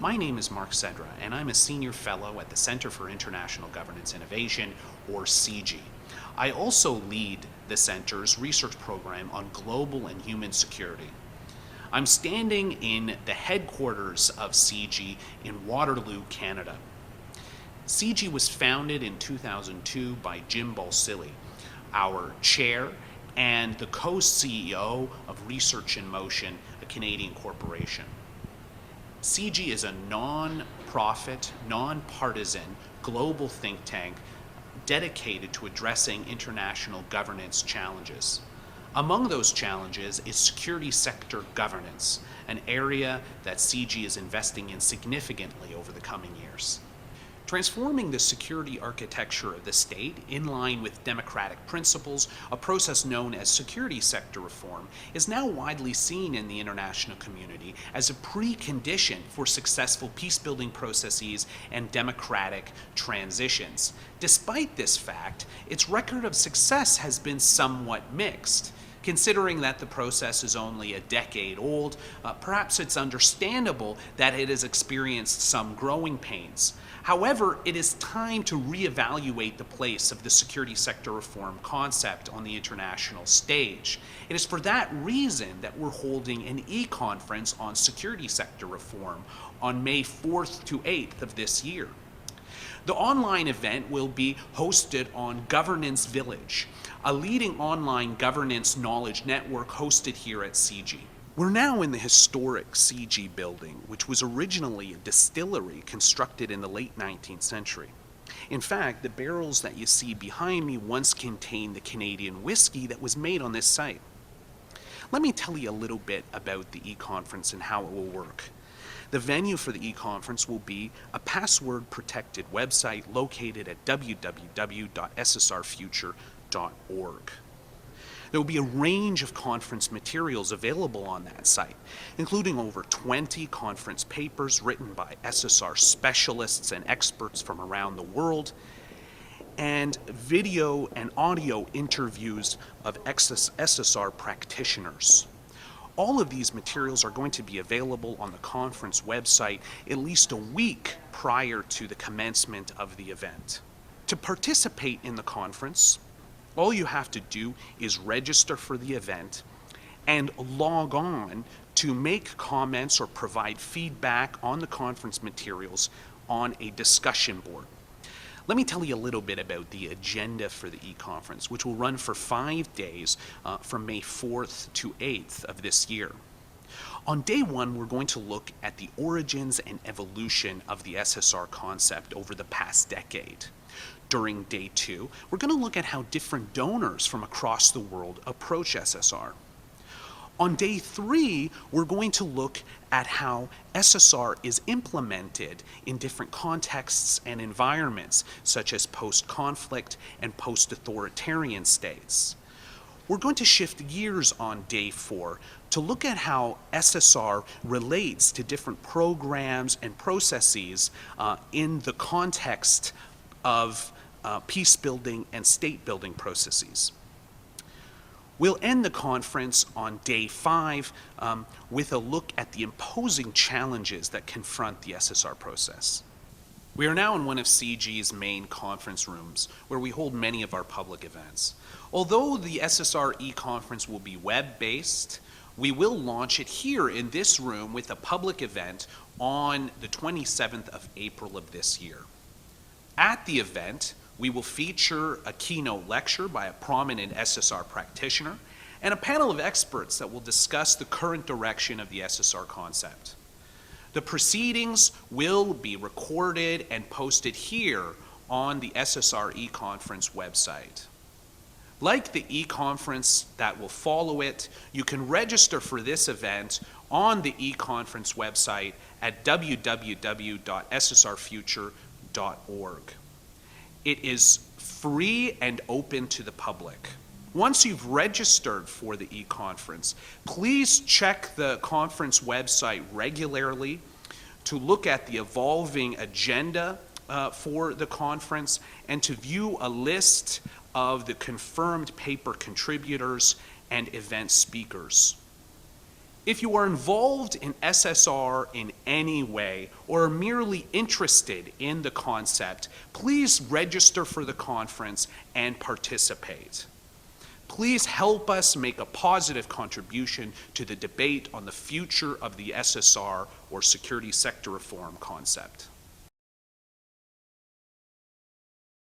My name is Mark Sedra, and I'm a Senior Fellow at the Center for International Governance Innovation, or CIGI. I also lead the Center's research program on global and human security. I'm standing in the headquarters of CIGI in Waterloo, Canada. CIGI was founded in 2002 by Jim Balsillie, our chair and the co-CEO of Research in Motion, a Canadian corporation. CIGI is a non-profit, non-partisan global think tank dedicated to addressing international governance challenges. Among those challenges is security sector governance, an area that CIGI is investing in significantly over the coming years. Transforming the security architecture of the state in line with democratic principles, a process known as security sector reform, is now widely seen in the international community as a precondition for successful peace-building processes and democratic transitions. Despite this fact, its record of success has been somewhat mixed. Considering that the process is only a decade old, perhaps it's understandable that it has experienced some growing pains. However, it is time to reevaluate the place of the security sector reform concept on the international stage. It is for that reason that we're holding an e-conference on security sector reform on May 4th to 8th of this year. The online event will be hosted on Governance Village, a leading online governance knowledge network hosted here at CIGI. We're now in the historic CIGI building, which was originally a distillery constructed in the late 19th century. In fact, the barrels that you see behind me once contained the Canadian whiskey that was made on this site. Let me tell you a little bit about the e-conference and how it will work. The venue for the e-conference will be a password-protected website located at www.ssrfuture.org. There will be a range of conference materials available on that site, including over 20 conference papers written by SSR specialists and experts from around the world, and video and audio interviews of SSR practitioners. All of these materials are going to be available on the conference website at least a week prior to the commencement of the event. To participate in the conference, all you have to do is register for the event and log on to make comments or provide feedback on the conference materials on a discussion board. Let me tell you a little bit about the agenda for the e-conference, which will run for 5 days from May 4th to 8th of this year. On day one, we're going to look at the origins and evolution of the SSR concept over the past decade. During day two, we're going to look at how different donors from across the world approach SSR. On day three, we're going to look at how SSR is implemented in different contexts and environments, such as post-conflict and post-authoritarian states. We're going to shift gears on day four to look at how SSR relates to different programs and processes in the context of peace-building and state-building processes. We'll end the conference on day 5 with a look at the imposing challenges that confront the SSR process. We are now in one of CIGI's main conference rooms, where we hold many of our public events. Although the SSR e-conference will be web-based, we will launch it here in this room with a public event on the 27th of April of this year. At the event, we will feature a keynote lecture by a prominent SSR practitioner and a panel of experts that will discuss the current direction of the SSR concept. The proceedings will be recorded and posted here on the SSR e-conference website. Like the e-conference that will follow it, you can register for this event on the e-conference website at www.ssrfuture.org. It is free and open to the public. Once you've registered for the e-conference, please check the conference website regularly to look at the evolving agenda for the conference and to view a list of the confirmed paper contributors and event speakers. If you are involved in SSR in any way or are merely interested in the concept, please register for the conference and participate. Please help us make a positive contribution to the debate on the future of the SSR or security sector reform concept.